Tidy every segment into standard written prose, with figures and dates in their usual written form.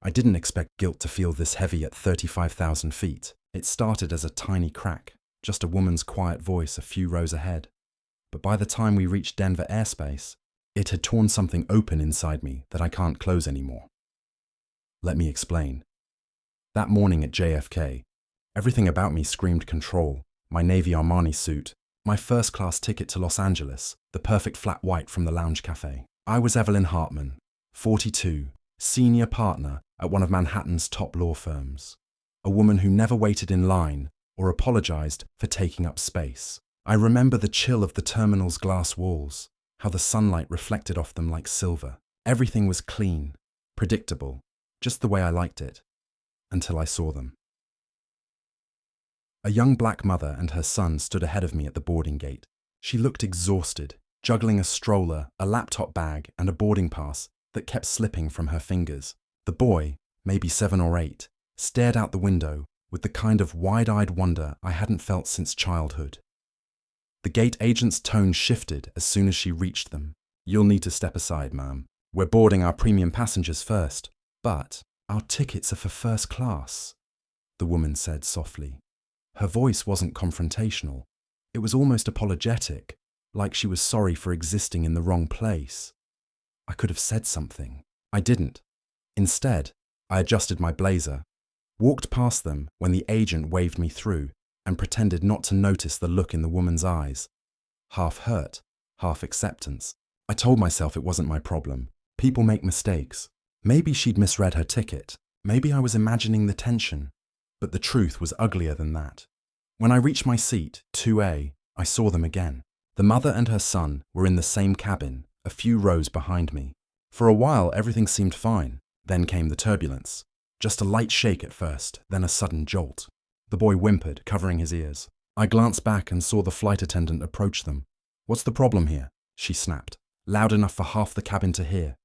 I didn't expect guilt to feel this heavy at 35,000 feet. It started as a tiny crack, just a woman's quiet voice a few rows ahead. But by the time we reached Denver airspace, it had torn something open inside me that I can't close anymore. Let me explain. That morning at JFK, everything about me screamed control. My Navy Armani suit, my first-class ticket to Los Angeles, the perfect flat white from the lounge cafe. I was Evelyn Hartman, 42, senior partner at one of Manhattan's top law firms. A woman who never waited in line or apologized for taking up space. I remember the chill of the terminal's glass walls, how the sunlight reflected off them like silver. Everything was clean, predictable, just the way I liked it, until I saw them. A young black mother and her son stood ahead of me at the boarding gate. She looked exhausted, juggling a stroller, a laptop bag, and a boarding pass that kept slipping from her fingers. The boy, maybe 7 or 8, stared out the window with the kind of wide-eyed wonder I hadn't felt since childhood. The gate agent's tone shifted as soon as she reached them. "You'll need to step aside, ma'am. We're boarding our premium passengers first, but our tickets are for first class," the woman said softly. Her voice wasn't confrontational. It was almost apologetic, like she was sorry for existing in the wrong place. I could have said something. I didn't. Instead, I adjusted my blazer, walked past them when the agent waved me through, and pretended not to notice the look in the woman's eyes. Half hurt, half acceptance. I told myself it wasn't my problem. People make mistakes. Maybe she'd misread her ticket. Maybe I was imagining the tension. But the truth was uglier than that. When I reached my seat, 2A, I saw them again. The mother and her son were in the same cabin, a few rows behind me. For a while, everything seemed fine. Then came the turbulence. Just a light shake at first, then a sudden jolt. The boy whimpered, covering his ears. I glanced back and saw the flight attendant approach them. "What's the problem here?" she snapped, loud enough for half the cabin to hear.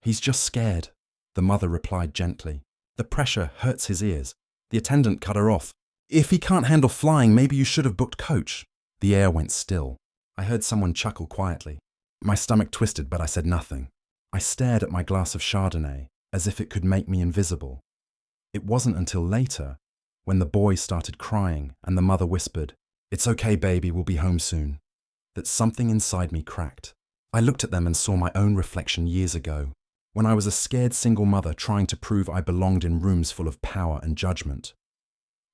"He's just scared," the mother replied gently. "The pressure hurts his ears." The attendant cut her off. "If he can't handle flying, maybe you should have booked coach." The air went still. I heard someone chuckle quietly. My stomach twisted, but I said nothing. I stared at my glass of Chardonnay, as if it could make me invisible. It wasn't until later, when the boy started crying and the mother whispered, "It's okay, baby, we'll be home soon," that something inside me cracked. I looked at them and saw my own reflection years ago, when I was a scared single mother trying to prove I belonged in rooms full of power and judgment.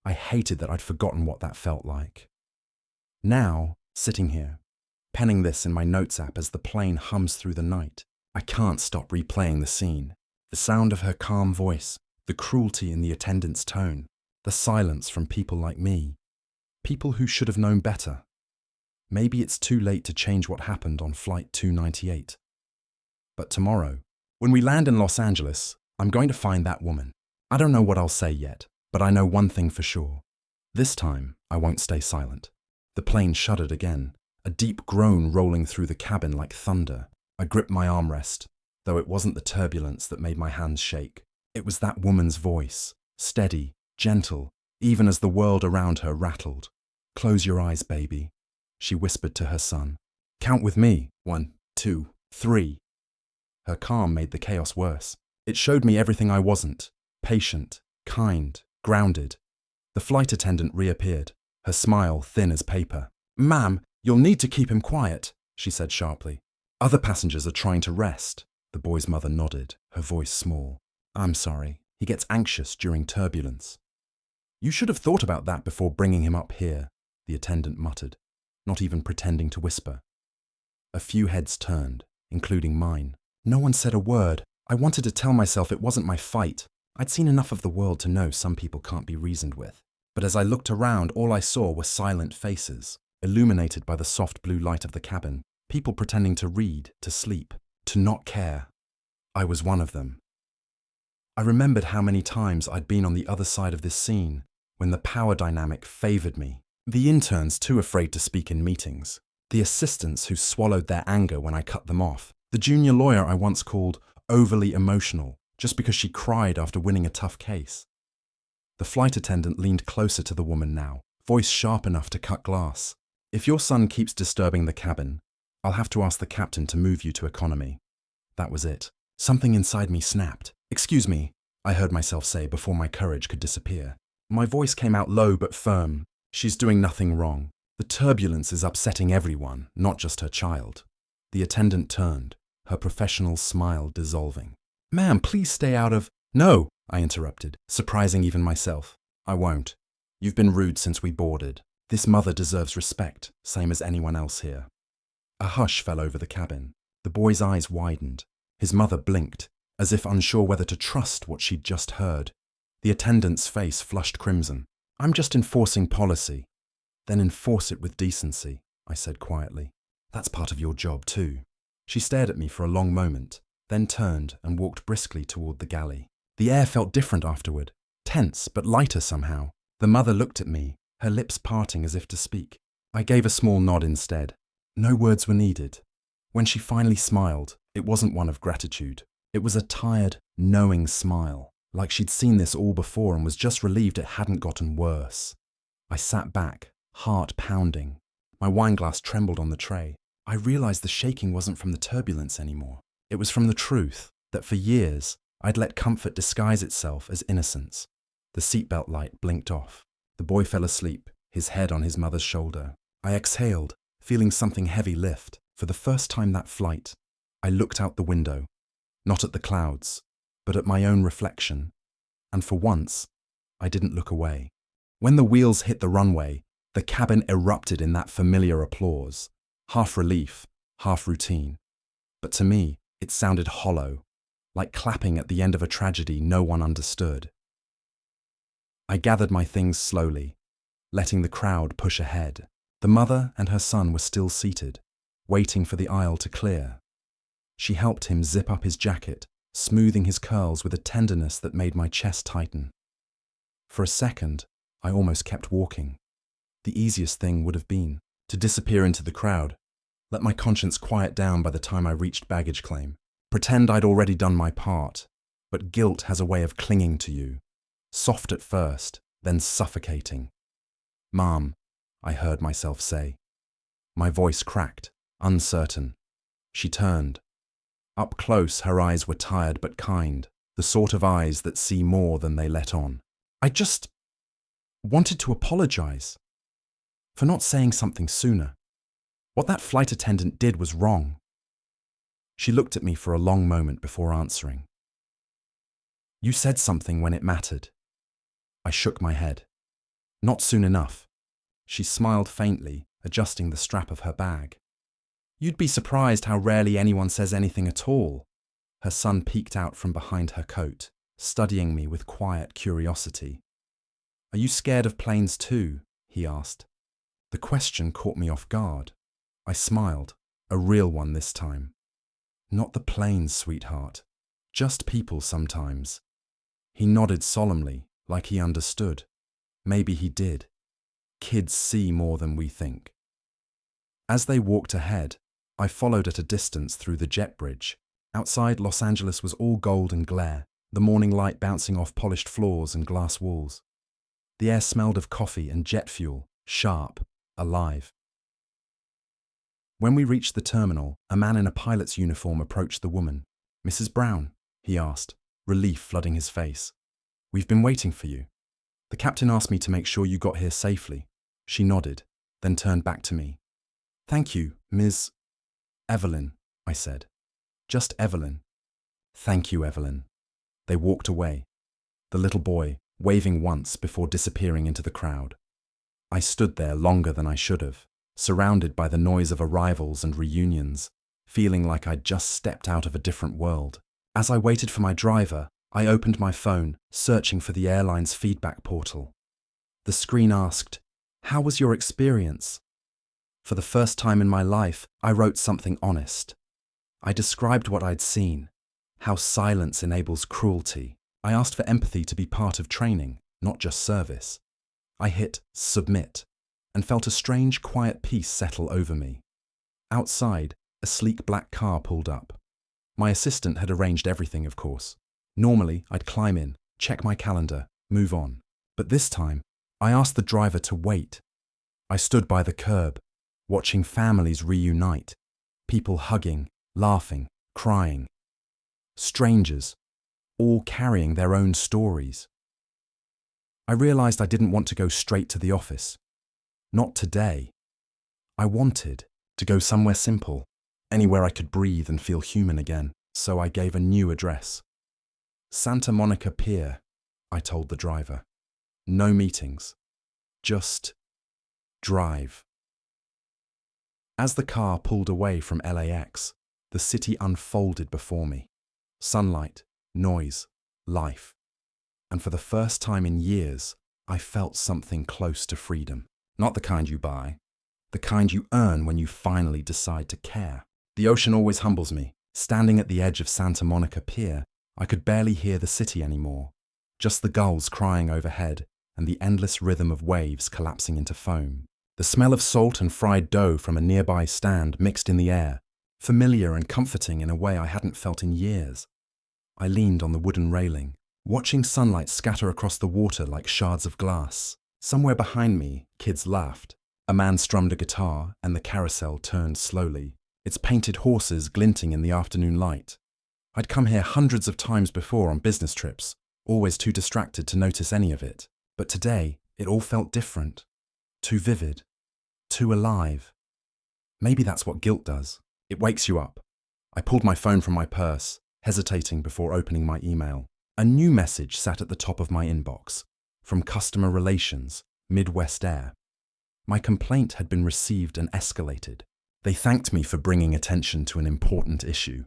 I hated that I'd forgotten what that felt like. Now, sitting here, penning this in my notes app as the plane hums through the night, I can't stop replaying the scene. The sound of her calm voice, the cruelty in the attendant's tone, the silence from people like me, people who should have known better. Maybe it's too late to change what happened on Flight 298. But tomorrow, when we land in Los Angeles, I'm going to find that woman. I don't know what I'll say yet, but I know one thing for sure. This time, I won't stay silent. The plane shuddered again, a deep groan rolling through the cabin like thunder. I gripped my armrest, though it wasn't the turbulence that made my hands shake. It was that woman's voice, steady, gentle, even as the world around her rattled. "Close your eyes, baby," she whispered to her son. "Count with me. 1, 2, 3. Her calm made the chaos worse. It showed me everything I wasn't. Patient, kind, grounded. The flight attendant reappeared, her smile thin as paper. "Ma'am, you'll need to keep him quiet," she said sharply. "Other passengers are trying to rest." The boy's mother nodded, her voice small. "I'm sorry. He gets anxious during turbulence." "You should have thought about that before bringing him up here," the attendant muttered, not even pretending to whisper. A few heads turned, including mine. No one said a word. I wanted to tell myself it wasn't my fight. I'd seen enough of the world to know some people can't be reasoned with. But as I looked around, all I saw were silent faces, illuminated by the soft blue light of the cabin. People pretending to read, to sleep, to not care. I was one of them. I remembered how many times I'd been on the other side of this scene, when the power dynamic favored me. The interns too afraid to speak in meetings. The assistants who swallowed their anger when I cut them off. The junior lawyer I once called overly emotional, just because she cried after winning a tough case. The flight attendant leaned closer to the woman now, voice sharp enough to cut glass. "If your son keeps disturbing the cabin, I'll have to ask the captain to move you to economy." That was it. Something inside me snapped. "Excuse me," I heard myself say before my courage could disappear. My voice came out low but firm. She's doing nothing wrong. The turbulence is upsetting everyone, not just her child. The attendant turned, her professional smile dissolving. Ma'am, please stay out of— No, I interrupted, surprising even myself. I won't. You've been rude since we boarded. This mother deserves respect, same as anyone else here. A hush fell over the cabin. The boy's eyes widened. His mother blinked, as if unsure whether to trust what she'd just heard. The attendant's face flushed crimson. I'm just enforcing policy. Then enforce it with decency, I said quietly. That's part of your job too. She stared at me for a long moment, then turned and walked briskly toward the galley. The air felt different afterward, tense but lighter somehow. The mother looked at me, her lips parting as if to speak. I gave a small nod instead. No words were needed. When she finally smiled, it wasn't one of gratitude. It was a tired, knowing smile, like she'd seen this all before and was just relieved it hadn't gotten worse. I sat back, heart pounding. My wineglass trembled on the tray. I realized the shaking wasn't from the turbulence anymore. It was from the truth that for years I'd let comfort disguise itself as innocence. The seatbelt light blinked off. The boy fell asleep, his head on his mother's shoulder. I exhaled, feeling something heavy lift. For the first time that flight, I looked out the window, not at the clouds, but at my own reflection. And for once, I didn't look away. When the wheels hit the runway, the cabin erupted in that familiar applause, half relief, half routine. But to me, it sounded hollow, like clapping at the end of a tragedy no one understood. I gathered my things slowly, letting the crowd push ahead. The mother and her son were still seated, waiting for the aisle to clear. She helped him zip up his jacket, smoothing his curls with a tenderness that made my chest tighten. For a second, I almost kept walking. The easiest thing would have been to disappear into the crowd, let my conscience quiet down by the time I reached baggage claim, pretend I'd already done my part. But guilt has a way of clinging to you, soft at first, then suffocating. Mom, I heard myself say. My voice cracked, uncertain. She turned. Up close, her eyes were tired but kind, the sort of eyes that see more than they let on. I just wanted to apologize for not saying something sooner. What that flight attendant did was wrong. She looked at me for a long moment before answering. You said something when it mattered. I shook my head. Not soon enough. She smiled faintly, adjusting the strap of her bag. You'd be surprised how rarely anyone says anything at all. Her son peeked out from behind her coat, studying me with quiet curiosity. Are you scared of planes too? He asked. The question caught me off guard. I smiled, a real one this time. Not the planes, sweetheart. Just people sometimes. He nodded solemnly, like he understood. Maybe he did. Kids see more than we think. As they walked ahead, I followed at a distance through the jet bridge. Outside, Los Angeles was all gold and glare, the morning light bouncing off polished floors and glass walls. The air smelled of coffee and jet fuel, sharp, alive. When we reached the terminal, a man in a pilot's uniform approached the woman. Mrs. Brown, he asked, relief flooding his face. We've been waiting for you. The captain asked me to make sure you got here safely. She nodded, then turned back to me. Thank you, Ms. Evelyn, I said. Just Evelyn. Thank you, Evelyn. They walked away, the little boy waving once before disappearing into the crowd. I stood there longer than I should have, surrounded by the noise of arrivals and reunions, feeling like I'd just stepped out of a different world. As I waited for my driver, I opened my phone, searching for the airline's feedback portal. The screen asked, "How was your experience?" For the first time in my life, I wrote something honest. I described what I'd seen, how silence enables cruelty. I asked for empathy to be part of training, not just service. I hit submit and felt a strange, quiet peace settle over me. Outside, a sleek black car pulled up. My assistant had arranged everything, of course. Normally, I'd climb in, check my calendar, move on. But this time, I asked the driver to wait. I stood by the curb, watching families reunite, people hugging, laughing, crying. Strangers, all carrying their own stories. I realized I didn't want to go straight to the office. Not today. I wanted to go somewhere simple, anywhere I could breathe and feel human again, so I gave a new address. Santa Monica Pier, I told the driver. No meetings. Just drive. As the car pulled away from LAX, the city unfolded before me. Sunlight, noise, life. And for the first time in years, I felt something close to freedom. Not the kind you buy, the kind you earn when you finally decide to care. The ocean always humbles me. Standing at the edge of Santa Monica Pier, I could barely hear the city anymore. Just the gulls crying overhead and the endless rhythm of waves collapsing into foam. The smell of salt and fried dough from a nearby stand mixed in the air, familiar and comforting in a way I hadn't felt in years. I leaned on the wooden railing, watching sunlight scatter across the water like shards of glass. Somewhere behind me, kids laughed. A man strummed a guitar and the carousel turned slowly, its painted horses glinting in the afternoon light. I'd come here hundreds of times before on business trips, always too distracted to notice any of it. But today, it all felt different. Too vivid. Too alive. Maybe that's what guilt does. It wakes you up. I pulled my phone from my purse, hesitating before opening my email. A new message sat at the top of my inbox, from Customer Relations, Midwest Air. My complaint had been received and escalated. They thanked me for bringing attention to an important issue.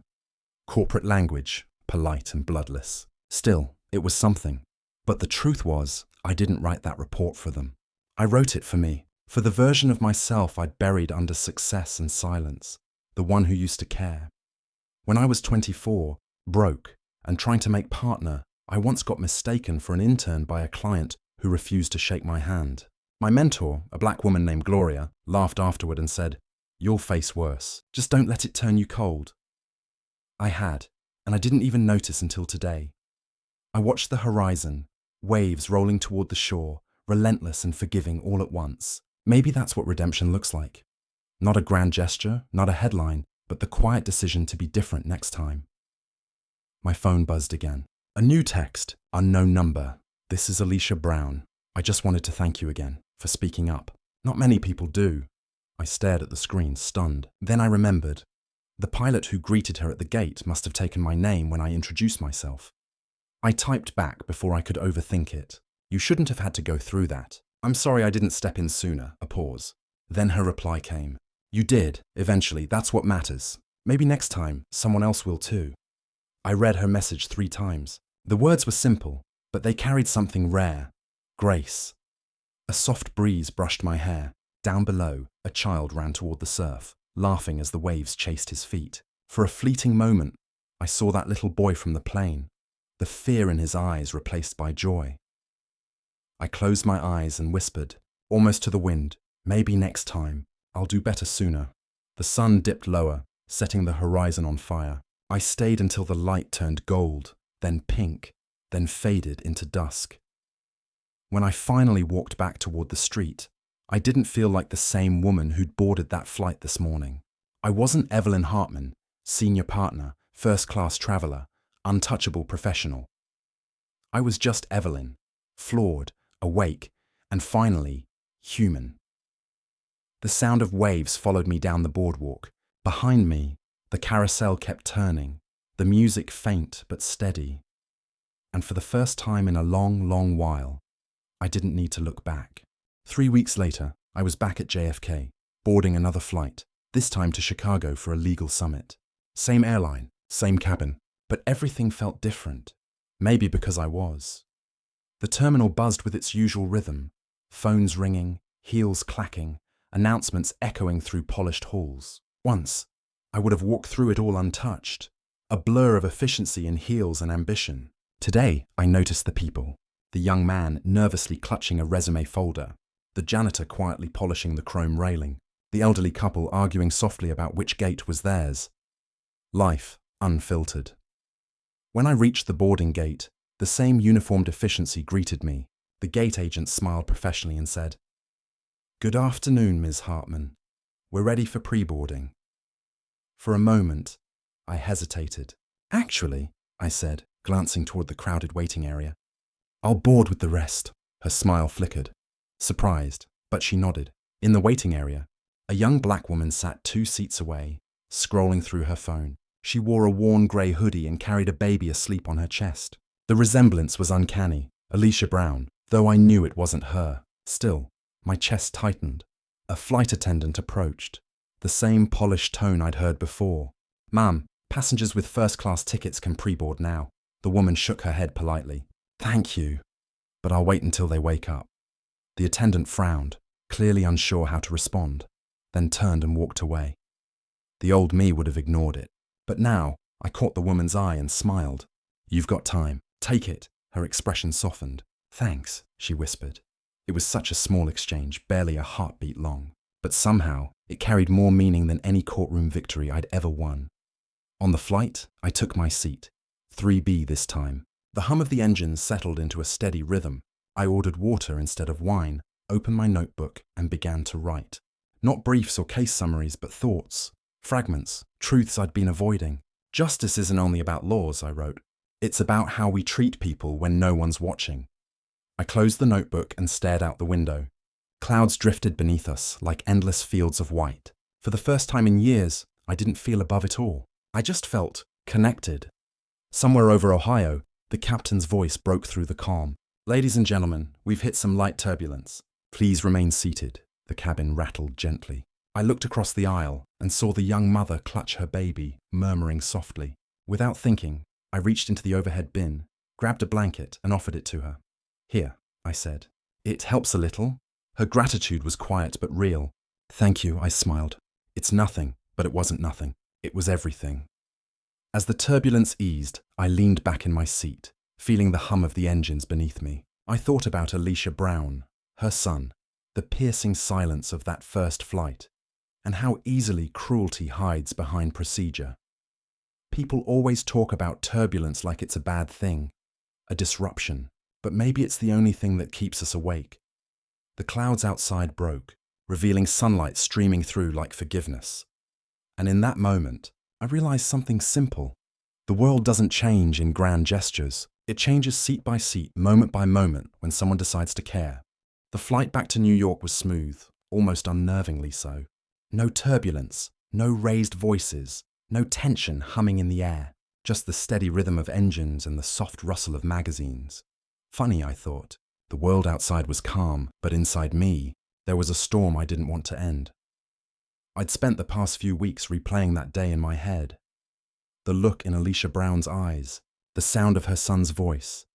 Corporate language, polite and bloodless. Still, it was something. But the truth was, I didn't write that report for them. I wrote it for me, for the version of myself I'd buried under success and silence, the one who used to care. When I was 24, broke, and trying to make partner, I once got mistaken for an intern by a client who refused to shake my hand. My mentor, a black woman named Gloria, laughed afterward and said, "You'll face worse. Just don't let it turn you cold." I had, and I didn't even notice until today. I watched the horizon, waves rolling toward the shore, relentless and forgiving all at once. Maybe that's what redemption looks like. Not a grand gesture, not a headline, but the quiet decision to be different next time. My phone buzzed again. A new text, unknown number. "This is Alicia Brown. I just wanted to thank you again for speaking up. Not many people do." I stared at the screen, stunned. Then I remembered. The pilot who greeted her at the gate must have taken my name when I introduced myself. I typed back before I could overthink it. "You shouldn't have had to go through that. I'm sorry I didn't step in sooner." A pause. Then her reply came. "You did, eventually. That's what matters. Maybe next time, someone else will too." I read her message 3 times. The words were simple, but they carried something rare. Grace. A soft breeze brushed my hair. Down below, a child ran toward the surf, laughing as the waves chased his feet. For a fleeting moment, I saw that little boy from the plane, the fear in his eyes replaced by joy. I closed my eyes and whispered, almost to the wind, "Maybe next time. I'll do better sooner." The sun dipped lower, setting the horizon on fire. I stayed until the light turned gold, then pink, then faded into dusk. When I finally walked back toward the street, I didn't feel like the same woman who'd boarded that flight this morning. I wasn't Evelyn Hartman, senior partner, first-class traveler, untouchable professional. I was just Evelyn, flawed, awake, and finally, human. The sound of waves followed me down the boardwalk. Behind me, the carousel kept turning, the music faint but steady. And for the first time in a long, long while, I didn't need to look back. 3 weeks later, I was back at JFK, boarding another flight, this time to Chicago for a legal summit. Same airline, same cabin, but everything felt different. Maybe because I was. The terminal buzzed with its usual rhythm, phones ringing, heels clacking, announcements echoing through polished halls. Once, I would have walked through it all untouched, a blur of efficiency in heels and ambition. Today, I noticed the people. The young man nervously clutching a resume folder, the janitor quietly polishing the chrome railing, the elderly couple arguing softly about which gate was theirs. Life, unfiltered. When I reached the boarding gate, the same uniformed efficiency greeted me. The gate agent smiled professionally and said, "Good afternoon, Ms. Hartman. We're ready for pre-boarding." For a moment, I hesitated. "Actually," I said, glancing toward the crowded waiting area. "I'll board with the rest." Her smile flickered. Surprised, but she nodded. In the waiting area, a young black woman sat 2 seats away, scrolling through her phone. She wore a worn grey hoodie and carried a baby asleep on her chest. The resemblance was uncanny. Alicia Brown, though I knew it wasn't her. Still, my chest tightened. A flight attendant approached, the same polished tone I'd heard before. "Ma'am, passengers with first-class tickets can pre-board now." The woman shook her head politely. "Thank you, but I'll wait until they wake up." The attendant frowned, clearly unsure how to respond, then turned and walked away. The old me would have ignored it, but now I caught the woman's eye and smiled. "You've got time. Take it." Her expression softened. "Thanks," she whispered. It was such a small exchange, barely a heartbeat long, but somehow it carried more meaning than any courtroom victory I'd ever won. On the flight, I took my seat. 3B this time. The hum of the engines settled into a steady rhythm. I ordered water instead of wine, opened my notebook, and began to write. Not briefs or case summaries, but thoughts, fragments, truths I'd been avoiding. "Justice isn't only about laws," I wrote. "It's about how we treat people when no one's watching." I closed the notebook and stared out the window. Clouds drifted beneath us like endless fields of white. For the first time in years, I didn't feel above it all. I just felt connected. Somewhere over Ohio, the captain's voice broke through the calm. "Ladies and gentlemen, we've hit some light turbulence. Please remain seated." The cabin rattled gently. I looked across the aisle and saw the young mother clutch her baby, murmuring softly. Without thinking, I reached into the overhead bin, grabbed a blanket, and offered it to her. "Here," I said. "It helps a little." Her gratitude was quiet but real. "Thank you," I smiled. "It's nothing," but it wasn't nothing. It was everything. As the turbulence eased, I leaned back in my seat, feeling the hum of the engines beneath me. I thought about Alicia Brown, her son, the piercing silence of that first flight, and how easily cruelty hides behind procedure. People always talk about turbulence like it's a bad thing, a disruption, but maybe it's the only thing that keeps us awake. The clouds outside broke, revealing sunlight streaming through like forgiveness. And in that moment, I realized something simple. The world doesn't change in grand gestures. It changes seat by seat, moment by moment, when someone decides to care. The flight back to New York was smooth, almost unnervingly so. No turbulence, no raised voices, no tension humming in the air, just the steady rhythm of engines and the soft rustle of magazines. Funny, I thought. The world outside was calm, but inside me, there was a storm I didn't want to end. I'd spent the past few weeks replaying that day in my head. The look in Alicia Brown's eyes, the sound of her son's voice,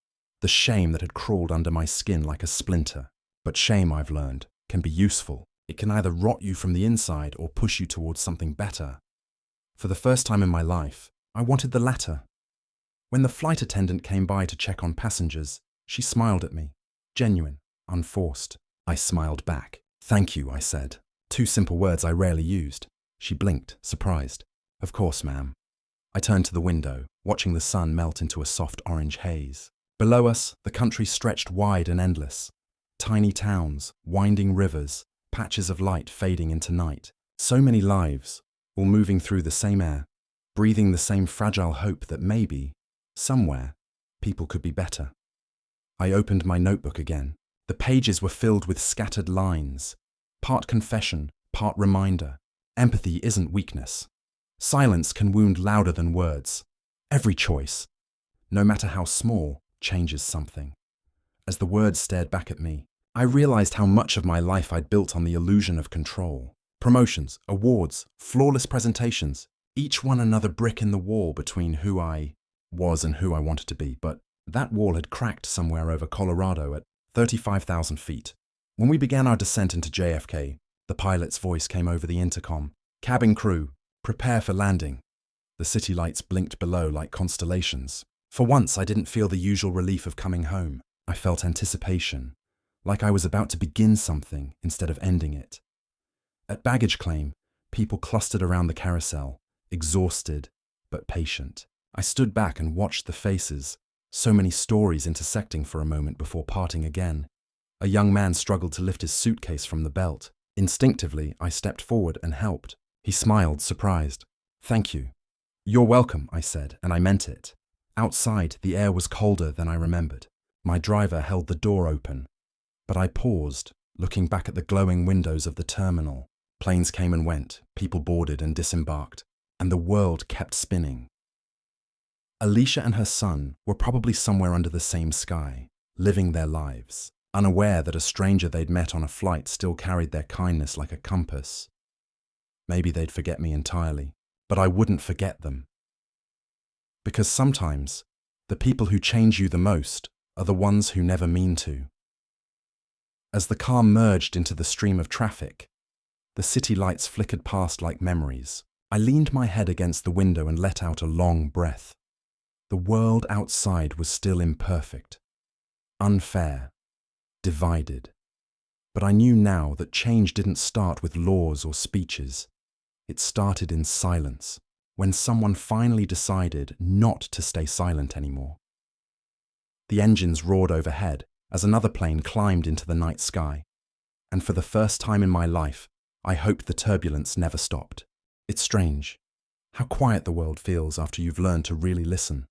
the shame that had crawled under my skin like a splinter. But shame, I've learned, can be useful. It can either rot you from the inside or push you towards something better. For the first time in my life, I wanted the latter. When the flight attendant came by to check on passengers, she smiled at me. Genuine, unforced. I smiled back. "Thank you," I said. 2 simple words I rarely used. She blinked, surprised. "Of course, ma'am." I turned to the window, watching the sun melt into a soft orange haze. Below us, the country stretched wide and endless. Tiny towns, winding rivers, patches of light fading into night. So many lives, all moving through the same air, breathing the same fragile hope that maybe, somewhere, people could be better. I opened my notebook again. The pages were filled with scattered lines, part confession, part reminder. Empathy isn't weakness. Silence can wound louder than words. Every choice, no matter how small, changes something. As the words stared back at me, I realized how much of my life I'd built on the illusion of control. Promotions, awards, flawless presentations, each one another brick in the wall between who I was and who I wanted to be. But that wall had cracked somewhere over Colorado at 35,000 feet. When we began our descent into JFK, the pilot's voice came over the intercom. "Cabin crew, prepare for landing." The city lights blinked below like constellations. For once, I didn't feel the usual relief of coming home. I felt anticipation, like I was about to begin something instead of ending it. At baggage claim, people clustered around the carousel, exhausted but patient. I stood back and watched the faces, so many stories intersecting for a moment before parting again. A young man struggled to lift his suitcase from the belt. Instinctively, I stepped forward and helped. He smiled, surprised. "Thank you." "You're welcome," I said, and I meant it. Outside, the air was colder than I remembered. My driver held the door open, but I paused, looking back at the glowing windows of the terminal. Planes came and went, people boarded and disembarked, and the world kept spinning. Alicia and her son were probably somewhere under the same sky, living their lives, unaware that a stranger they'd met on a flight still carried their kindness like a compass. Maybe they'd forget me entirely, but I wouldn't forget them. Because sometimes, the people who change you the most are the ones who never mean to. As the car merged into the stream of traffic, the city lights flickered past like memories. I leaned my head against the window and let out a long breath. The world outside was still imperfect, unfair, divided. But I knew now that change didn't start with laws or speeches. It started in silence, when someone finally decided not to stay silent anymore. The engines roared overhead as another plane climbed into the night sky, and for the first time in my life, I hoped the turbulence never stopped. It's strange how quiet the world feels after you've learned to really listen.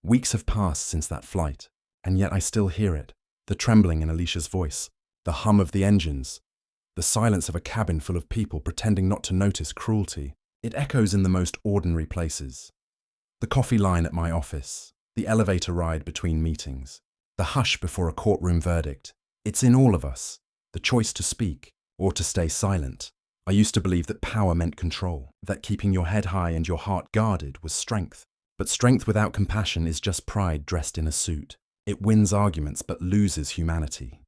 Weeks have passed since that flight, and yet I still hear it. The trembling in Alicia's voice, the hum of the engines, the silence of a cabin full of people pretending not to notice cruelty. It echoes in the most ordinary places. The coffee line at my office, the elevator ride between meetings, the hush before a courtroom verdict. It's in all of us, the choice to speak or to stay silent. I used to believe that power meant control, that keeping your head high and your heart guarded was strength. But strength without compassion is just pride dressed in a suit. It wins arguments but loses humanity.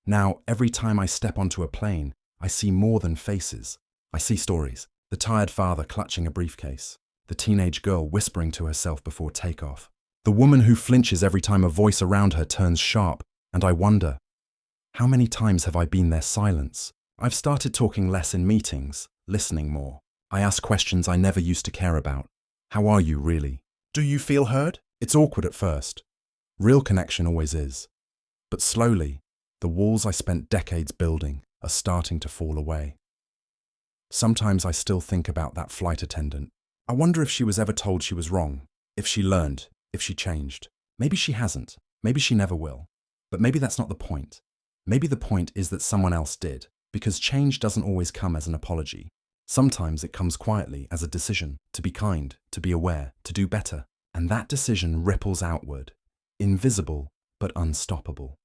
Now, every time I step onto a plane, I see more than faces. I see stories. The tired father clutching a briefcase. The teenage girl whispering to herself before takeoff. The woman who flinches every time a voice around her turns sharp. And I wonder, how many times have I been their silence? I've started talking less in meetings, listening more. I ask questions I never used to care about. How are you, really? Do you feel heard? It's awkward at first. Real connection always is. But slowly, the walls I spent decades building are starting to fall away. Sometimes I still think about that flight attendant. I wonder if she was ever told she was wrong, if she learned, if she changed. Maybe she hasn't. Maybe she never will. But maybe that's not the point. Maybe the point is that someone else did, because change doesn't always come as an apology. Sometimes it comes quietly as a decision to be kind, to be aware, to do better. And that decision ripples outward, invisible but unstoppable.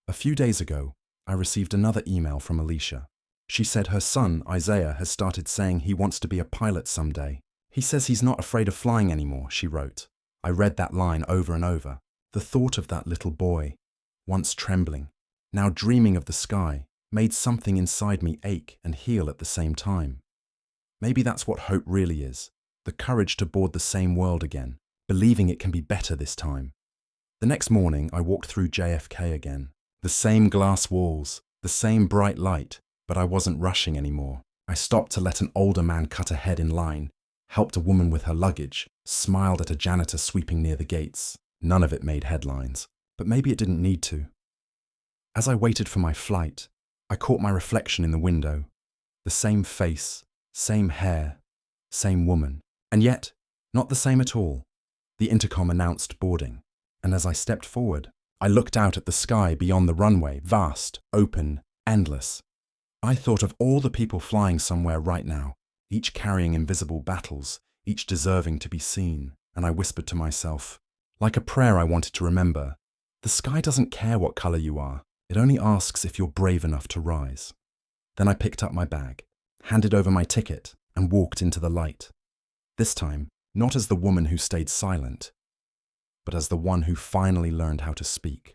A few days ago, I received another email from Alicia. She said her son, Isaiah, has started saying he wants to be a pilot someday. He says he's not afraid of flying anymore, she wrote. I read that line over and over. The thought of that little boy, once trembling, now dreaming of the sky, made something inside me ache and heal at the same time. Maybe that's what hope really is, the courage to board the same world again, believing it can be better this time. The next morning, I walked through JFK again. The same glass walls, the same bright light, but I wasn't rushing anymore. I stopped to let an older man cut ahead in line, helped a woman with her luggage, smiled at a janitor sweeping near the gates. None of it made headlines, but maybe it didn't need to. As I waited for my flight, I caught my reflection in the window. The same face, same hair, same woman. And yet, not the same at all. The intercom announced boarding, and as I stepped forward, I looked out at the sky beyond the runway, vast, open, endless. I thought of all the people flying somewhere right now, each carrying invisible battles, each deserving to be seen, and I whispered to myself, like a prayer I wanted to remember, the sky doesn't care what color you are, it only asks if you're brave enough to rise. Then I picked up my bag, handed over my ticket, and walked into the light. This time, not as the woman who stayed silent, but as the one who finally learned how to speak.